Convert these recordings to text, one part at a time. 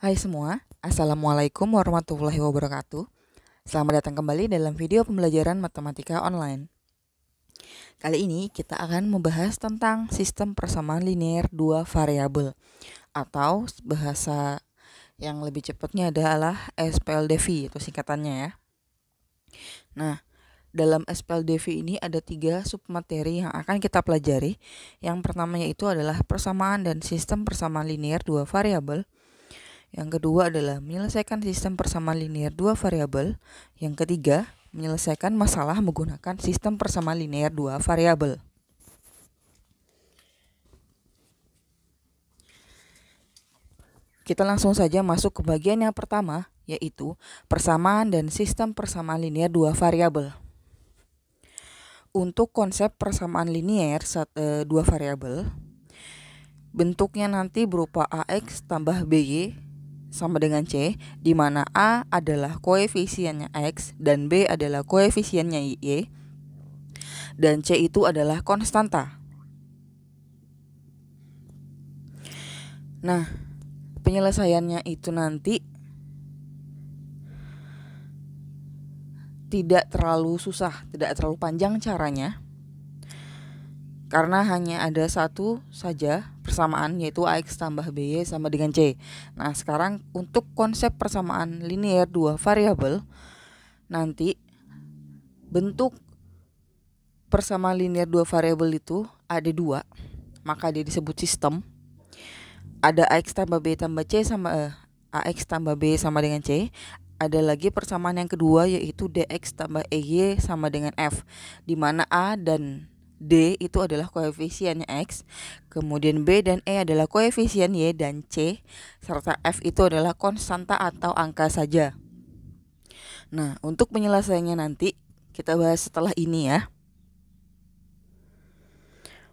Hai semua, Assalamualaikum warahmatullahi wabarakatuh. Selamat datang kembali dalam video pembelajaran matematika online. Kali ini kita akan membahas tentang sistem persamaan linear dua variabel, atau bahasa yang lebih cepatnya adalah SPLDV, itu singkatannya ya. Nah, dalam SPLDV ini ada 3 submateri yang akan kita pelajari. Yang pertama yaitu adalah persamaan dan sistem persamaan linear dua variabel. Yang kedua adalah menyelesaikan sistem persamaan linear dua variabel. Yang ketiga, menyelesaikan masalah menggunakan sistem persamaan linear dua variabel. Kita langsung saja masuk ke bagian yang pertama, yaitu persamaan dan sistem persamaan linear dua variabel. Untuk konsep persamaan linear dua variabel, bentuknya nanti berupa AX tambah BY sama dengan C, di mana A adalah koefisiennya X dan B adalah koefisiennya Y, dan C itu adalah konstanta. Nah, penyelesaiannya itu nanti tidak terlalu susah, tidak terlalu panjang caranya, karena hanya ada satu saja persamaan, yaitu AX tambah BY sama dengan C. Nah, sekarang untuk konsep persamaan linear dua variabel, nanti bentuk persamaan linear dua variabel itu ada dua, maka dia disebut sistem. Ada AX tambah B tambah C sama AX tambah B sama dengan C. Ada lagi persamaan yang kedua, yaitu DX tambah EY sama dengan F, di mana A dan D itu adalah koefisiennya X, kemudian B dan E adalah koefisien Y dan C, serta F itu adalah konstanta atau angka saja. Nah, untuk penyelesaiannya nanti kita bahas setelah ini ya.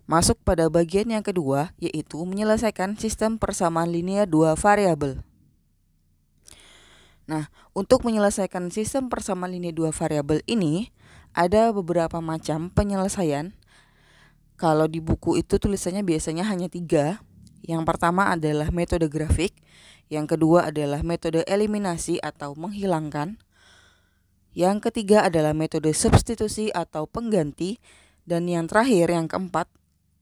Masuk pada bagian yang kedua, yaitu menyelesaikan sistem persamaan linear dua variabel. Nah, untuk menyelesaikan sistem persamaan linear dua variabel ini, ada beberapa macam penyelesaian. Kalau di buku itu tulisannya biasanya hanya 3. Yang pertama adalah metode grafik, yang kedua adalah metode eliminasi atau menghilangkan, yang ketiga adalah metode substitusi atau pengganti, dan yang terakhir, yang keempat,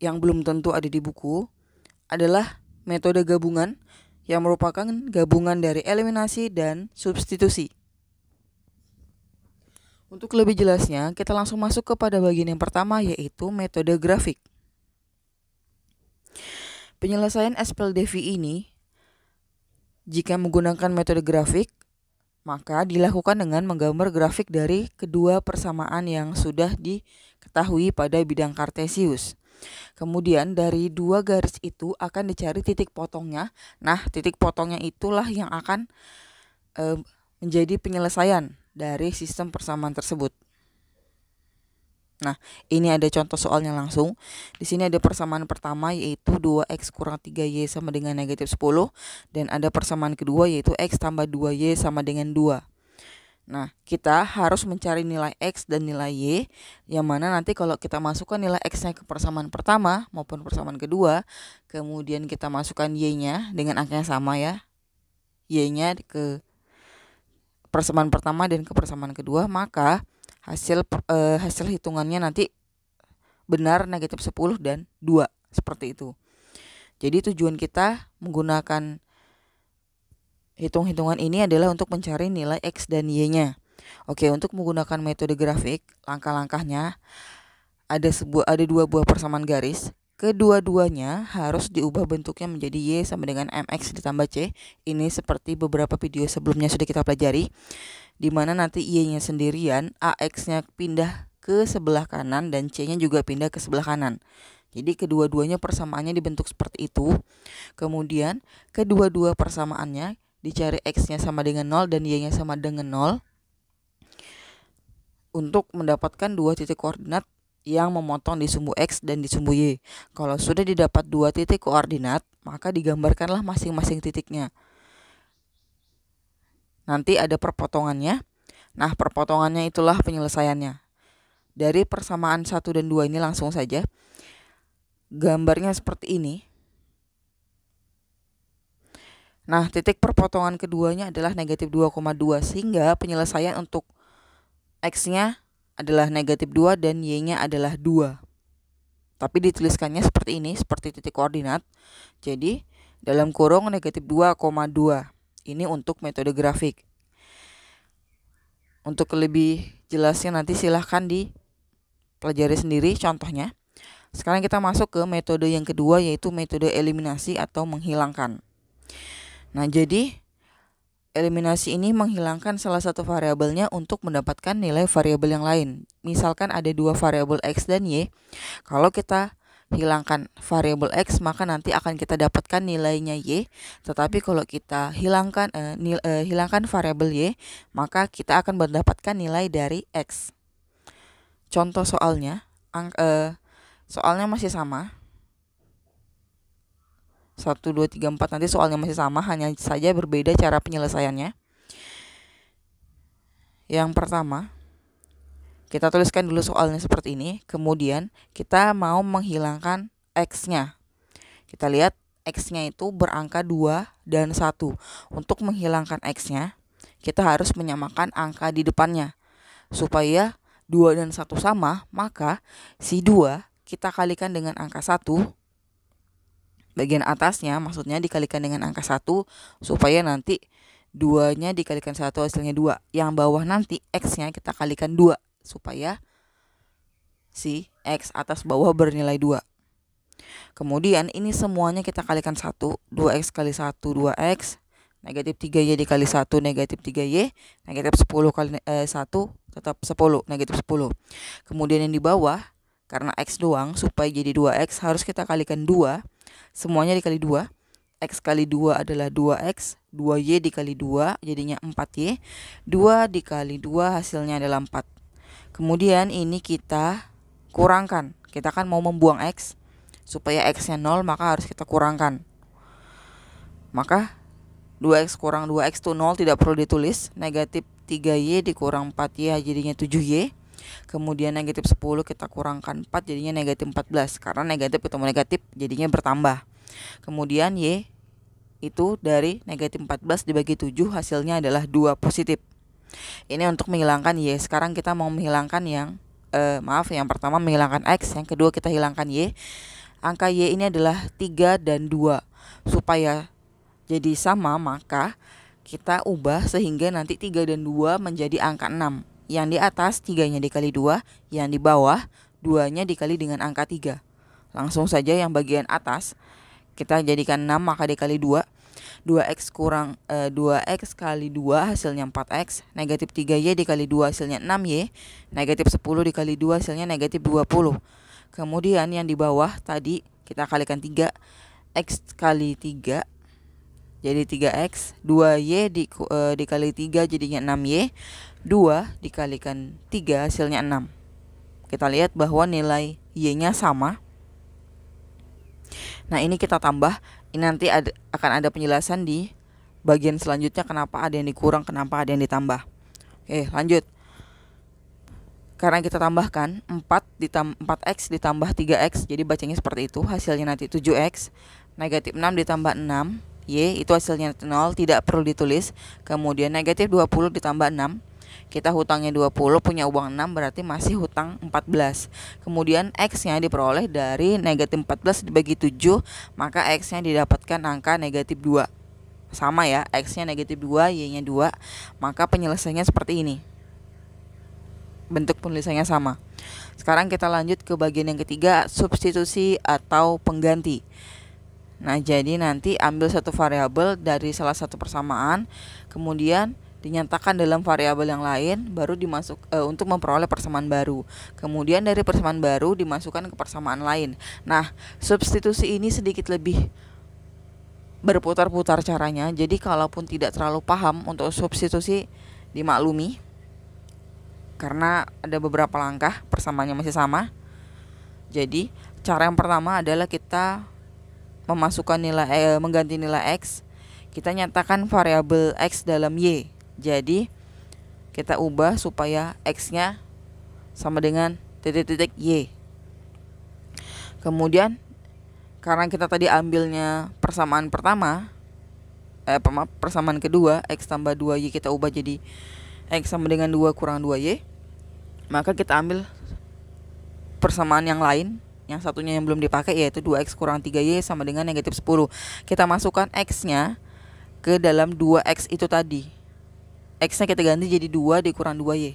yang belum tentu ada di buku, adalah metode gabungan, yang merupakan gabungan dari eliminasi dan substitusi. Untuk lebih jelasnya, kita langsung masuk kepada bagian yang pertama, yaitu metode grafik. Penyelesaian SPLDV ini, jika menggunakan metode grafik, maka dilakukan dengan menggambar grafik dari kedua persamaan yang sudah diketahui pada bidang kartesius. Kemudian dari dua garis itu akan dicari titik potongnya. Nah, titik potongnya itulah yang akan menjadi penyelesaian dari sistem persamaan tersebut. Nah, ini ada contoh soalnya langsung. Di sini ada persamaan pertama, yaitu 2x kurang 3y sama dengan negatif 10. Dan ada persamaan kedua, yaitu x tambah 2y sama dengan 2. Nah, kita harus mencari nilai X dan nilai Y, yang mana nanti kalau kita masukkan nilai X-nya ke persamaan pertama maupun persamaan kedua, kemudian kita masukkan Y-nya dengan angka yang sama ya, Y-nya ke persamaan pertama dan ke persamaan kedua, maka hasil hitungannya nanti benar negatif 10 dan 2, seperti itu. Jadi tujuan kita menggunakan hitung-hitungan ini adalah untuk mencari nilai X dan Y-nya. Oke, untuk menggunakan metode grafik, langkah-langkahnya ada dua buah persamaan garis. Kedua-duanya harus diubah bentuknya menjadi Y sama dengan MX ditambah C. Ini seperti beberapa video sebelumnya sudah kita pelajari, di mana nanti Y-nya sendirian, AX-nya pindah ke sebelah kanan dan C-nya juga pindah ke sebelah kanan. Jadi kedua-duanya persamaannya dibentuk seperti itu. Kemudian kedua-dua persamaannya dicari X-nya sama dengan 0 dan Y-nya sama dengan 0 untuk mendapatkan dua titik koordinat yang memotong di sumbu X dan di sumbu Y. Kalau sudah didapat dua titik koordinat, maka digambarkanlah masing-masing titiknya. Nanti ada perpotongannya. Nah, perpotongannya itulah penyelesaiannya. Dari persamaan 1 dan 2 ini langsung saja. Gambarnya seperti ini. Nah, titik perpotongan keduanya adalah negatif 2,2, sehingga penyelesaian untuk X-nya adalah negatif 2 dan Y-nya adalah 2. Tapi dituliskannya seperti ini, seperti titik koordinat. Jadi, dalam kurung negatif 2,2. Ini untuk metode grafik. Untuk lebih jelasnya nanti silahkan dipelajari sendiri contohnya. Sekarang kita masuk ke metode yang kedua, yaitu metode eliminasi atau menghilangkan. Nah, jadi eliminasi ini menghilangkan salah satu variabelnya untuk mendapatkan nilai variabel yang lain. Misalkan ada dua variabel X dan Y. Kalau kita hilangkan variabel X, maka nanti akan kita dapatkan nilainya Y. Tetapi kalau kita hilangkan variabel Y, maka kita akan mendapatkan nilai dari X. Contoh soalnya, soalnya masih sama. 1, 2, 3, 4 nanti soalnya masih sama, hanya saja berbeda cara penyelesaiannya. Yang pertama, kita tuliskan dulu soalnya seperti ini. Kemudian kita mau menghilangkan X-nya. Kita lihat X-nya itu berangka 2 dan 1. Untuk menghilangkan X-nya, kita harus menyamakan angka di depannya. Supaya 2 dan 1 sama, maka si 2 kita kalikan dengan angka 1. Bagian atasnya maksudnya dikalikan dengan angka 1, supaya nanti 2-nya dikalikan 1 hasilnya 2. Yang bawah nanti X-nya kita kalikan 2, supaya si X atas bawah bernilai 2. Kemudian ini semuanya kita kalikan 1. 2X kali 1, 2X. Negatif 3Y dikali 1, negatif 3Y. Negatif 10 kali 1, tetap 10, negatif 10. Kemudian yang di bawah, karena X doang, supaya jadi 2X harus kita kalikan 2. Semuanya dikali 2. X kali 2 adalah 2X. 2Y dikali 2 jadinya 4Y. 2 dikali 2 hasilnya adalah 4. Kemudian ini kita kurangkan. Kita kan mau membuang X. Supaya X-nya 0, maka harus kita kurangkan. Maka 2X kurang 2X itu 0, tidak perlu ditulis. Negatif 3Y dikurang 4Y jadinya 7Y. Kemudian negatif 10 kita kurangkan 4 jadinya negatif 14. Karena negatif ketemu negatif jadinya bertambah. Kemudian Y itu dari negatif 14 dibagi 7 hasilnya adalah 2 positif. Ini untuk menghilangkan Y. Sekarang kita mau menghilangkan yang pertama menghilangkan X, yang kedua kita hilangkan Y. Angka Y ini adalah 3 dan 2. Supaya jadi sama, maka kita ubah sehingga nanti 3 dan 2 menjadi angka 6. Yang di atas 3-nya dikali 2, yang di bawah 2-nya dikali dengan angka 3. Langsung saja yang bagian atas kita jadikan 6, maka dikali 2. 2X kurang 2X kali 2 hasilnya 4X. Negatif 3Y dikali 2 hasilnya 6Y. Negatif 10 dikali 2 hasilnya negatif 20. Kemudian yang di bawah tadi kita kalikan 3. X kali 3 jadi 3X. 2Y dikali 3 jadinya 6Y. 2 dikalikan 3 hasilnya 6. Kita lihat bahwa nilai Y-nya sama. Nah, ini kita tambah. Ini nanti akan ada penjelasan di bagian selanjutnya kenapa ada yang dikurang, kenapa ada yang ditambah. Oke, lanjut. Karena kita tambahkan 4X ditambah 3X, jadi bacanya seperti itu. Hasilnya nanti 7X. Negatif 6 ditambah 6, Y, itu hasilnya 0, tidak perlu ditulis. Kemudian negatif 20 ditambah 6. Kita hutangnya 20, punya uang 6, berarti masih hutang 14. Kemudian X-nya diperoleh dari negatif 14 dibagi 7, maka X-nya didapatkan angka negatif 2. Sama ya, X-nya negatif 2, Y-nya 2. Maka penyelesaiannya seperti ini. Bentuk penulisannya sama. Sekarang kita lanjut ke bagian yang ketiga, substitusi atau pengganti. Nah, jadi nanti ambil satu variabel dari salah satu persamaan, kemudian dinyatakan dalam variabel yang lain, baru untuk memperoleh persamaan baru. Kemudian dari persamaan baru dimasukkan ke persamaan lain. Nah, substitusi ini sedikit lebih berputar-putar caranya. Jadi kalaupun tidak terlalu paham untuk substitusi, dimaklumi. Karena ada beberapa langkah, persamaannya masih sama. Jadi, cara yang pertama adalah kita memasukkan mengganti nilai X. Kita nyatakan variabel X dalam Y. Jadi kita ubah supaya X-nya sama dengan titik-titik Y. Kemudian karena kita tadi ambilnya persamaan pertama, persamaan kedua X tambah 2Y kita ubah jadi X sama dengan 2 kurang 2Y, maka kita ambil persamaan yang lain, yang satunya yang belum dipakai, yaitu 2X kurang 3Y sama dengan negatif 10. Kita masukkan X-nya ke dalam 2X itu tadi. X-nya kita ganti jadi 2 dikurang 2Y.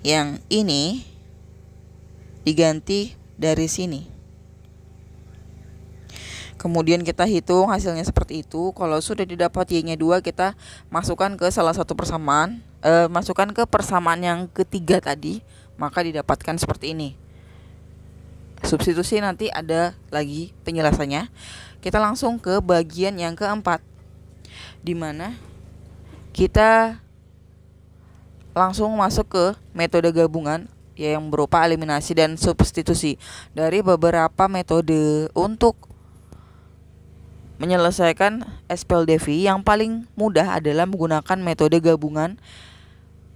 Yang ini diganti dari sini. Kemudian kita hitung hasilnya seperti itu. Kalau sudah didapat Y-nya 2, kita masukkan ke salah satu persamaan, masukkan ke persamaan yang ketiga tadi, maka didapatkan seperti ini. Substitusi nanti ada lagi penjelasannya. Kita langsung ke bagian yang keempat, di mana kita langsung masuk ke metode gabungan yang berupa eliminasi dan substitusi. Dari beberapa metode untuk menyelesaikan SPLDV, yang paling mudah adalah menggunakan metode gabungan.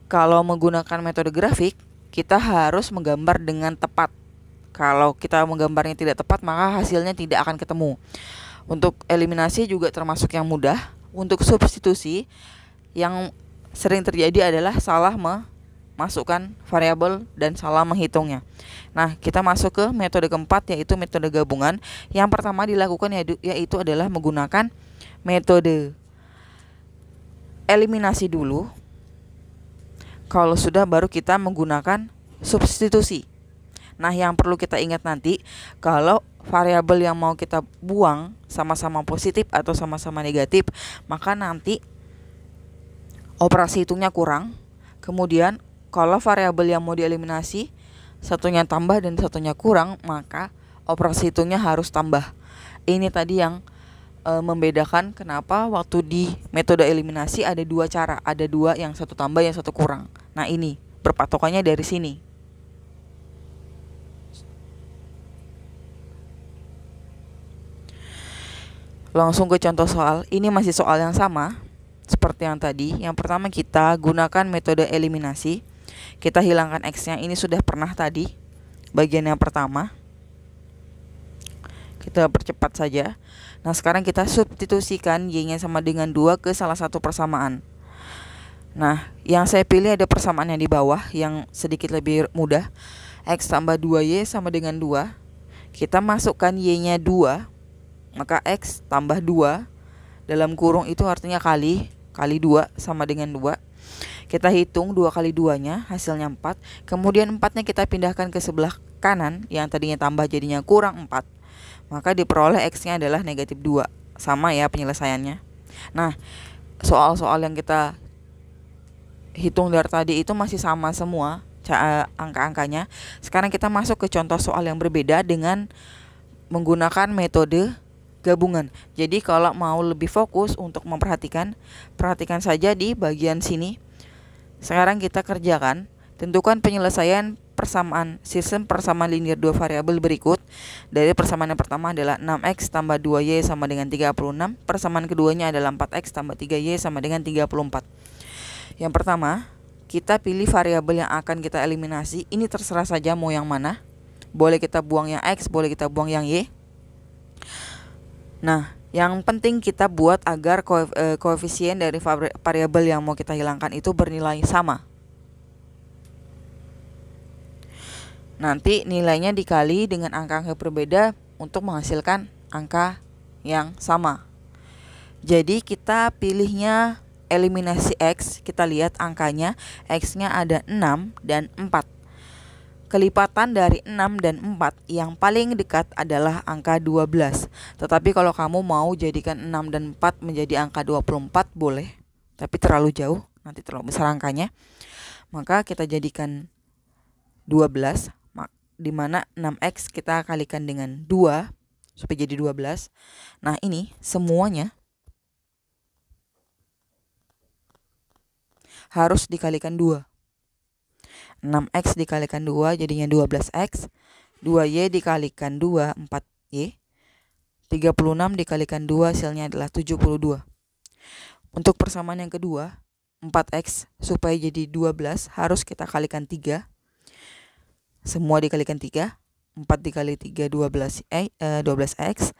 Kalau menggunakan metode grafik, kita harus menggambar dengan tepat. Kalau kita menggambarnya tidak tepat, maka hasilnya tidak akan ketemu. Untuk eliminasi juga termasuk yang mudah. Untuk substitusi, yang sering terjadi adalah salah memasukkan variabel dan salah menghitungnya. Nah, kita masuk ke metode keempat, yaitu metode gabungan. Yang pertama dilakukan yaitu adalah menggunakan metode eliminasi dulu. Kalau sudah, baru kita menggunakan substitusi. Nah, yang perlu kita ingat nanti, kalau variabel yang mau kita buang sama-sama positif atau sama-sama negatif, maka nanti operasi hitungnya kurang. Kemudian kalau variabel yang mau dieliminasi satunya tambah dan satunya kurang, maka operasi hitungnya harus tambah. Ini tadi yang membedakan kenapa waktu di metode eliminasi ada dua cara, ada dua, yang satu tambah yang satu kurang. Nah, ini berpatokannya dari sini. Langsung ke contoh soal. Ini masih soal yang sama seperti yang tadi. Yang pertama kita gunakan metode eliminasi. Kita hilangkan X-nya. Ini sudah pernah tadi bagian yang pertama. Kita percepat saja. Nah, sekarang kita substitusikan Y-nya sama dengan 2 ke salah satu persamaan. Nah, yang saya pilih ada persamaan yang di bawah, yang sedikit lebih mudah. X tambah 2Y sama dengan 2. Kita masukkan Y-nya 2, maka X tambah 2 dalam kurung itu artinya kali 2 sama dengan 2. Kita hitung 2 kali 2-nya, hasilnya 4. Kemudian 4-nya kita pindahkan ke sebelah kanan, yang tadinya tambah jadinya kurang 4. Maka diperoleh X-nya adalah negatif 2. Sama ya penyelesaiannya. Nah, soal-soal yang kita hitung dari tadi itu masih sama semua angka-angkanya. Sekarang kita masuk ke contoh soal yang berbeda dengan menggunakan metode gabungan. Jadi kalau mau lebih fokus untuk memperhatikan, perhatikan saja di bagian sini. Sekarang kita kerjakan. Tentukan penyelesaian persamaan sistem persamaan linear dua variabel berikut. Dari persamaan yang pertama adalah 6X tambah 2Y sama dengan 36. Persamaan keduanya adalah 4X tambah 3Y sama dengan 34. Yang pertama, kita pilih variabel yang akan kita eliminasi. Ini terserah saja mau yang mana. Boleh kita buang yang X, boleh kita buang yang Y. Nah, yang penting kita buat agar koefisien dari variabel yang mau kita hilangkan itu bernilai sama. Nanti nilainya dikali dengan angka-angka berbeda untuk menghasilkan angka yang sama. Jadi kita pilihnya eliminasi X. Kita lihat angkanya, X-nya ada 6 dan 4. Kelipatan dari 6 dan 4 yang paling dekat adalah angka 12. Tetapi kalau kamu mau jadikan 6 dan 4 menjadi angka 24 boleh. Tapi terlalu jauh, nanti terlalu besar angkanya. Maka kita jadikan 12, di mana 6X kita kalikan dengan 2 supaya jadi 12. Nah, ini semuanya harus dikalikan 2. 6X dikalikan 2 jadinya 12X. 2Y dikalikan 2, 4Y. 36 dikalikan 2 hasilnya adalah 72. Untuk persamaan yang kedua, 4X supaya jadi 12 harus kita kalikan 3. Semua dikalikan 3. 4 dikali 3 12x,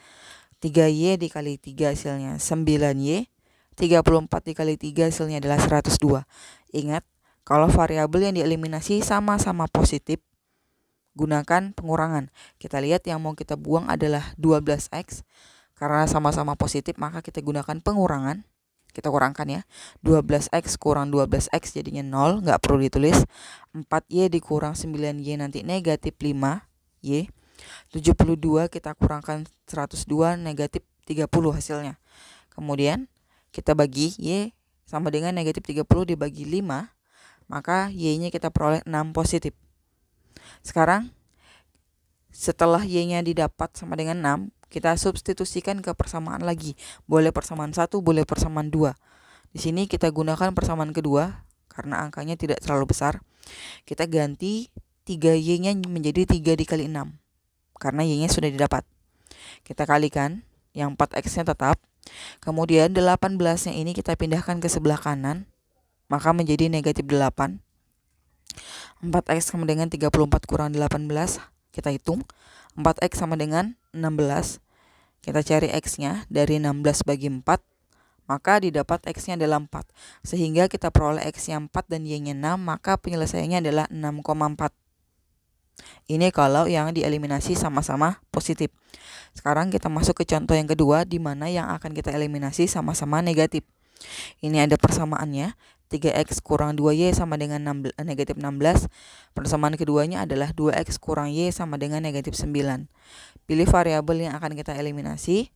3y dikali 3 hasilnya 9y, 34 dikali 3 hasilnya adalah 102. Ingat, kalau variabel yang dieliminasi sama-sama positif, gunakan pengurangan. Kita lihat yang mau kita buang adalah 12x. Karena sama-sama positif, maka kita gunakan pengurangan. Kita kurangkan ya. 12x kurang 12x jadinya 0, nggak perlu ditulis. 4y dikurang 9y nanti negatif 5y. 72 kita kurangkan 102 negatif 30 hasilnya. Kemudian kita bagi y sama dengan negatif 30 dibagi 5, maka y-nya kita peroleh 6 positif. Sekarang setelah y-nya didapat sama dengan 6, kita substitusikan ke persamaan lagi. Boleh persamaan 1, boleh persamaan 2. Di sini kita gunakan persamaan kedua karena angkanya tidak terlalu besar. Kita ganti 3y-nya menjadi 3 dikali 6 karena y-nya sudah didapat. Kita kalikan, yang 4x-nya tetap. Kemudian 18-nya ini kita pindahkan ke sebelah kanan, maka menjadi negatif 8. 4x sama dengan 34 kurang 18, kita hitung. 4x sama dengan 16. Kita cari x-nya, dari 16 bagi 4, maka didapat x-nya adalah 4. Sehingga kita peroleh x-nya 4 dan y-nya 6, maka penyelesaiannya adalah 6,4. Ini kalau yang dieliminasi sama-sama positif. Sekarang kita masuk ke contoh yang kedua, di mana yang akan kita eliminasi sama-sama negatif. Ini ada persamaannya, 3x kurang 2y sama dengan negatif 16. Persamaan keduanya adalah 2x kurang y sama dengan negatif 9. Pilih variabel yang akan kita eliminasi.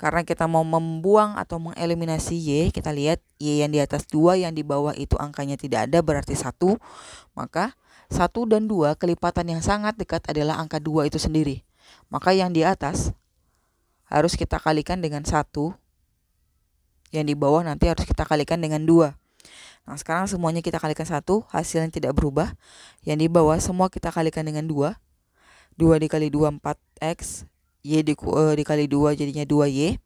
Karena kita mau membuang atau mengeliminasi y, kita lihat y yang di atas 2, yang di bawah itu angkanya tidak ada, berarti 1. Maka 1 dan 2 kelipatan yang sangat dekat adalah angka 2 itu sendiri. Maka yang di atas harus kita kalikan dengan 1. Yang di bawah nanti harus kita kalikan dengan 2. Nah, sekarang semuanya kita kalikan 1, hasilnya tidak berubah. Yang di bawah semua kita kalikan dengan 2. 2 dikali 2 4x, y dikali 2 jadinya 2y.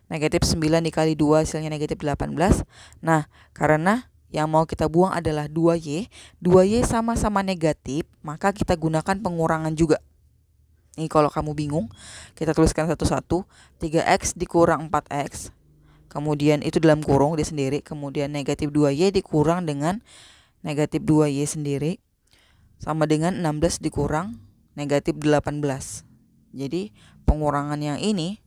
Negatif 9 dikali 2 hasilnya negatif 18. Nah, karena yang mau kita buang adalah 2y. 2y sama-sama negatif, maka kita gunakan pengurangan juga. Ini kalau kamu bingung, kita tuliskan satu-satu. 3x dikurang 4x. Kemudian itu dalam kurung dia sendiri. Kemudian negatif 2y dikurang dengan negatif 2y sendiri. Sama dengan 16 dikurang negatif 18. Jadi pengurangan yang ini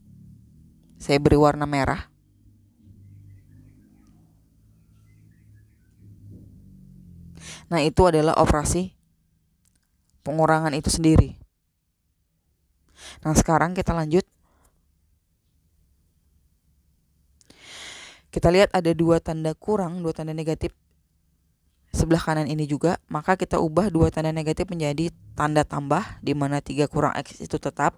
saya beri warna merah. Nah, itu adalah operasi pengurangan itu sendiri. Nah, sekarang kita lanjut. Kita lihat ada 2 tanda kurang, 2 tanda negatif sebelah kanan ini juga. Maka kita ubah 2 tanda negatif menjadi tanda tambah, di mana 3 kurang x itu tetap.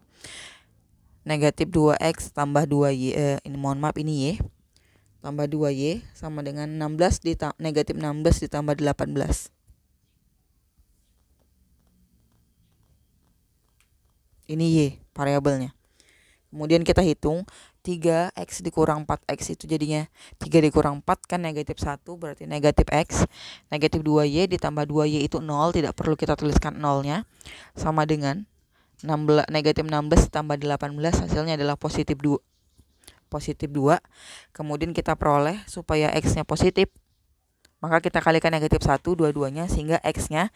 Negatif 2x tambah 2y, ini y. Tambah 2y sama dengan 16 negatif 16 ditambah 18. Ini y variabelnya. Kemudian kita hitung 3x dikurang 4x itu jadinya 3 dikurang 4 kan negatif 1, berarti negatif x. Negatif 2y ditambah 2y itu 0, tidak perlu kita tuliskan 0-nya. Sama dengan negatif 16 ditambah 18 hasilnya adalah positif 2. Positif 2. Kemudian kita peroleh supaya x-nya positif, maka kita kalikan negatif 1 dua-duanya sehingga x-nya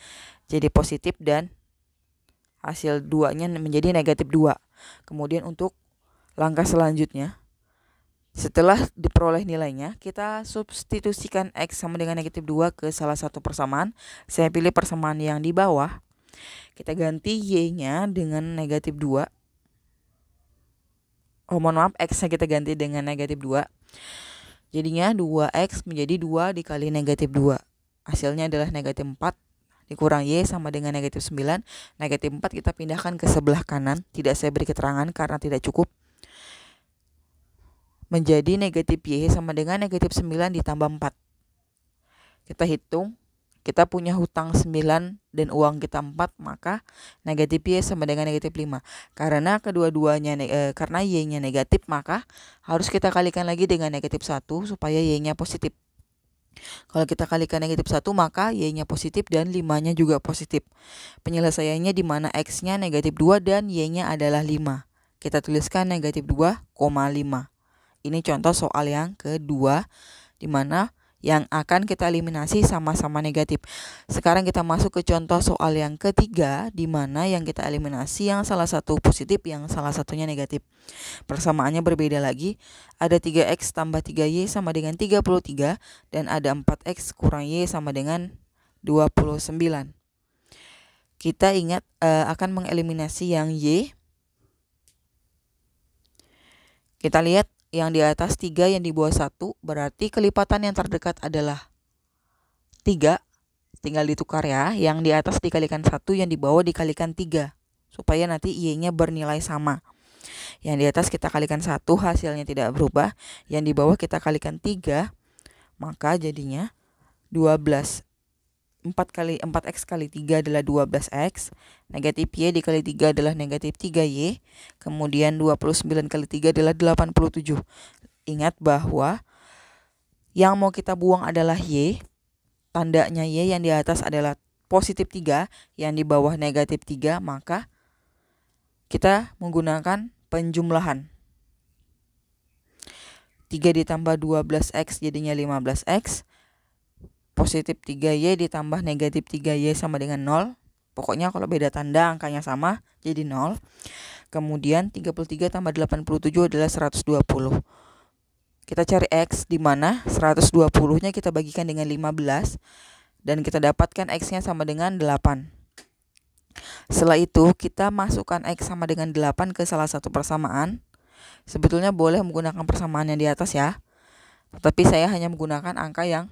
jadi positif dan hasil 2-nya menjadi negatif 2. Kemudian untuk langkah selanjutnya, setelah diperoleh nilainya, kita substitusikan x sama dengan negatif 2 ke salah satu persamaan. Saya pilih persamaan yang di bawah. Kita ganti y-nya dengan negatif 2. Mohon maaf, x-nya kita ganti dengan negatif 2. Jadinya 2x menjadi 2 dikali negatif 2. Hasilnya adalah negatif 4 dikurang y sama dengan negatif 9. Negatif 4 kita pindahkan ke sebelah kanan. Tidak saya beri keterangan karena tidak cukup. Menjadi negatif y sama dengan negatif 9 ditambah 4. Kita hitung. Kita punya hutang 9 dan uang kita 4, maka negatif y sama dengan negatif 5. Karena kedua-duanya karena y-nya negatif, maka harus kita kalikan lagi dengan negatif 1 supaya y-nya positif. Kalau kita kalikan negatif 1 maka Y-nya positif dan 5-nya juga positif. Penyelesaiannya di mana X-nya negatif 2 dan Y-nya adalah 5. Kita tuliskan negatif 2,5. Ini contoh soal yang kedua di mana yang akan kita eliminasi sama-sama negatif. Sekarang kita masuk ke contoh soal yang ketiga di mana yang kita eliminasi yang salah satu positif, yang salah satunya negatif. Persamaannya berbeda lagi. Ada 3X tambah 3Y sama dengan 33 dan ada 4X kurang Y sama dengan 29. Kita ingat akan mengeliminasi yang Y. Kita lihat yang di atas 3, yang di bawah 1, berarti kelipatan yang terdekat adalah 3. Tinggal ditukar ya, yang di atas dikalikan 1, yang di bawah dikalikan 3. Supaya nanti Y-nya bernilai sama. Yang di atas kita kalikan 1, hasilnya tidak berubah. Yang di bawah kita kalikan 3, maka jadinya 12. 4X kali 3 adalah 12X. Negatif Y dikali 3 adalah negatif 3Y. Kemudian 29 kali 3 adalah 87. Ingat bahwa yang mau kita buang adalah Y. Tandanya Y, yang di atas adalah positif 3, yang di bawah negatif 3. Maka kita menggunakan penjumlahan. 3 ditambah 12X jadinya 15X. Positif 3Y ditambah negatif 3Y sama dengan 0. Pokoknya kalau beda tanda angkanya sama jadi 0. Kemudian 33 tambah 87 adalah 120. Kita cari X di mana 120-nya kita bagikan dengan 15 dan kita dapatkan X-nya sama dengan 8. Setelah itu kita masukkan X sama dengan 8 ke salah satu persamaan. Sebetulnya boleh menggunakan persamaan yang di atas ya. Tetapi saya hanya menggunakan angka yang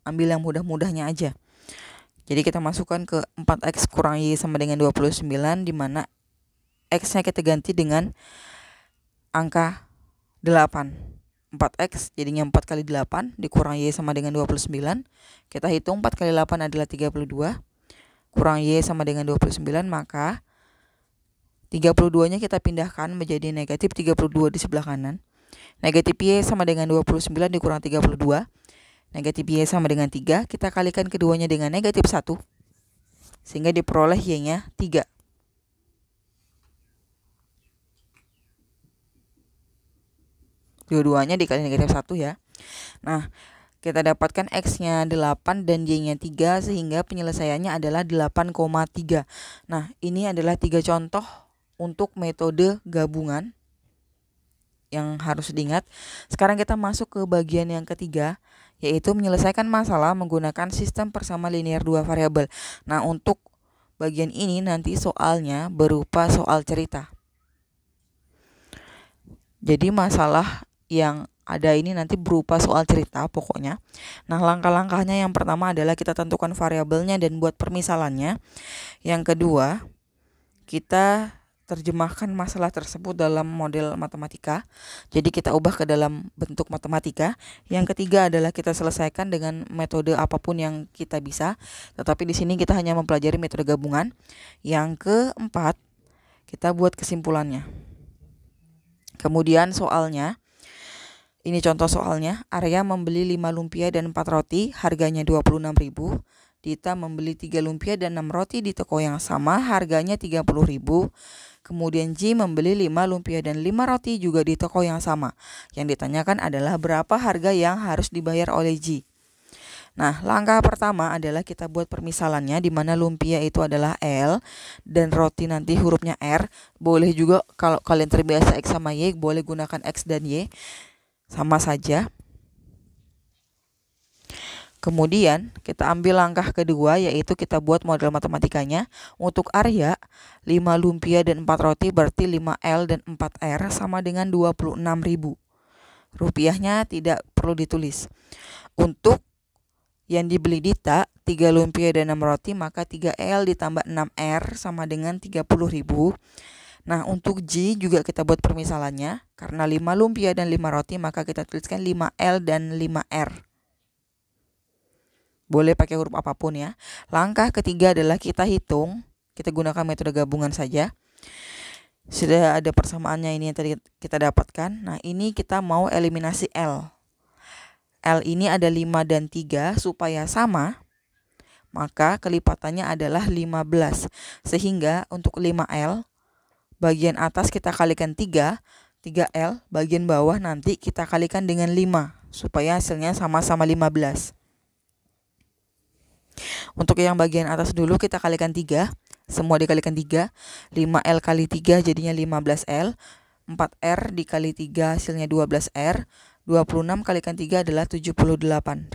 ambil yang mudah-mudahnya aja. Jadi kita masukkan ke 4X kurang Y sama dengan 29, di mana X-nya kita ganti dengan angka 8. 4X jadinya 4 kali 8 dikurang Y sama dengan 29. Kita hitung 4 kali 8 adalah 32. Kurang Y sama dengan 29, maka 32-nya kita pindahkan menjadi negatif 32 di sebelah kanan. Negatif Y sama dengan 29 dikurang 32. Negatif Y sama dengan 3, kita kalikan keduanya dengan negatif 1, sehingga diperoleh Y-nya 3. Dua-duanya dikali negatif 1 ya. Nah, kita dapatkan X-nya 8 dan Y-nya 3, sehingga penyelesaiannya adalah 8,3. Nah, ini adalah 3 contoh untuk metode gabungan yang harus diingat. Sekarang kita masuk ke bagian yang ketiga, yaitu menyelesaikan masalah menggunakan sistem persama linear 2 variabel. Nah, untuk bagian ini nanti soalnya berupa soal cerita. Jadi masalah yang ada ini nanti berupa soal cerita pokoknya. Nah, langkah-langkahnya yang pertama adalah kita tentukan variabelnya dan buat permisalannya. Yang kedua, kita terjemahkan masalah tersebut dalam model matematika. Jadi kita ubah ke dalam bentuk matematika. Yang ketiga adalah kita selesaikan dengan metode apapun yang kita bisa. Tetapi di sini kita hanya mempelajari metode gabungan. Yang keempat, kita buat kesimpulannya. Kemudian soalnya, ini contoh soalnya. Arya membeli 5 lumpia dan 4 roti, harganya 26.000. Dita membeli 3 lumpia dan 6 roti di toko yang sama, harganya 30.000. Kemudian Ji membeli 5 lumpia dan 5 roti juga di toko yang sama. Yang ditanyakan adalah berapa harga yang harus dibayar oleh Ji. Nah, langkah pertama adalah kita buat permisalannya, di mana lumpia itu adalah L dan roti nanti hurufnya R. Boleh juga kalau kalian terbiasa X sama Y, boleh gunakan X dan Y. Sama saja. Kemudian kita ambil langkah kedua, yaitu kita buat model matematikanya. Untuk Arya, 5 lumpia dan 4 roti berarti 5L dan 4R sama dengan 26.000. Rupiahnya tidak perlu ditulis. Untuk yang dibeli Dita, 3 lumpia dan 6 roti, maka 3L ditambah 6R sama dengan 30.000. Nah, untuk J juga kita buat permisalannya. Karena 5 lumpia dan 5 roti, maka kita tuliskan 5L dan 5R. Boleh pakai huruf apapun ya. Langkah ketiga adalah kita hitung. Kita gunakan metode gabungan saja. Sudah ada persamaannya ini yang tadi kita dapatkan. Nah, ini kita mau eliminasi L. L ini ada 5 dan 3 supaya sama, maka kelipatannya adalah 15. Sehingga untuk 5L bagian atas kita kalikan 3, 3L bagian bawah nanti kita kalikan dengan 5 supaya hasilnya sama-sama 15. Untuk yang bagian atas dulu kita kalikan 3, semua dikalikan 3, 5L kali 3 jadinya 15L, 4R dikali 3 hasilnya 12R, 26 kalikan 3 adalah 78.000.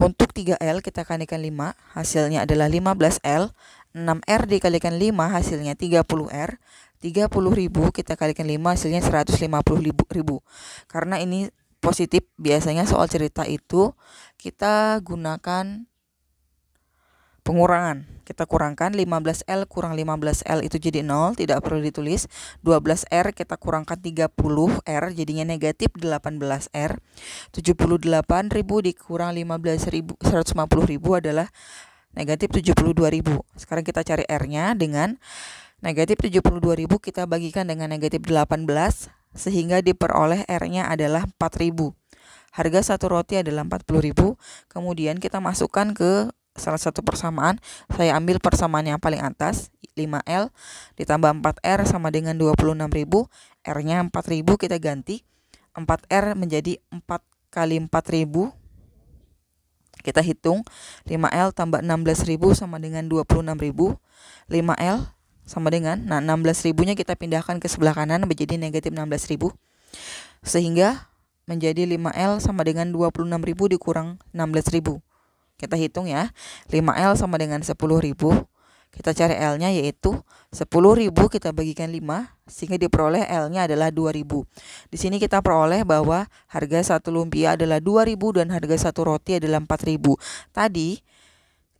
Untuk 3L kita kalikan 5, hasilnya adalah 15L, 6R dikalikan 5 hasilnya 30R, 30.000 kita kalikan 5 hasilnya 150.000. Karena ini positif, biasanya soal cerita itu kita gunakan pengurangan. Kita kurangkan 15L kurang 15L itu jadi 0, tidak perlu ditulis. 12R kita kurangkan 30R jadinya negatif 18R. 78.000 dikurang 150.000 adalah negatif 72.000. Sekarang kita cari R-nya dengan negatif 72.000 kita bagikan dengan negatif 18 sehingga diperoleh R-nya adalah 4.000. Harga satu roti adalah 40.000. Kemudian kita masukkan ke salah satu persamaan. Saya ambil persamaan yang paling atas, 5L ditambah 4R sama dengan 26.000. R-nya 4.000 kita ganti. 4R menjadi 4 kali 4.000. Kita hitung 5L tambah 16.000 sama dengan 26.000. 5L sama dengan, 16.000-nya kita pindahkan ke sebelah kanan menjadi negatif 16.000. Sehingga menjadi 5L sama dengan 26.000 dikurang 16.000. Kita hitung ya, 5L sama dengan 10.000. Kita cari L-nya yaitu 10.000 kita bagikan 5 sehingga diperoleh L-nya adalah 2.000. Di sini kita peroleh bahwa harga satu lumpia adalah 2.000 dan harga satu roti adalah 4.000. Tadi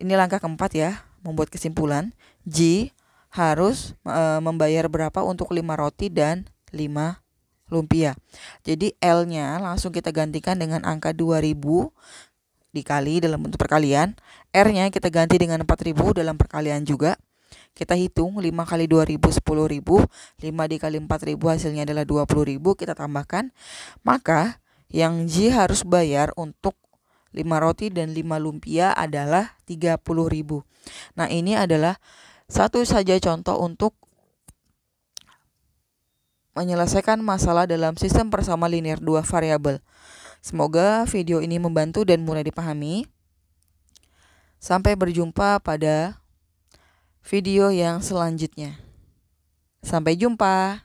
ini langkah keempat ya, membuat kesimpulan. J harus membayar berapa untuk 5 roti dan 5 lumpia. Jadi L-nya langsung kita gantikan dengan angka 2.000 dikali dalam bentuk perkalian. R-nya kita ganti dengan 4.000 dalam perkalian juga. Kita hitung 5 kali 2.000 10.000, 5 dikali 4.000 hasilnya adalah 20.000. Kita tambahkan, maka yang J harus bayar untuk 5 roti dan 5 lumpia adalah 30.000. Nah, ini adalah satu saja contoh untuk menyelesaikan masalah dalam sistem persamaan linear 2 variabel. Semoga video ini membantu dan mudah dipahami. Sampai berjumpa pada video yang selanjutnya. Sampai jumpa.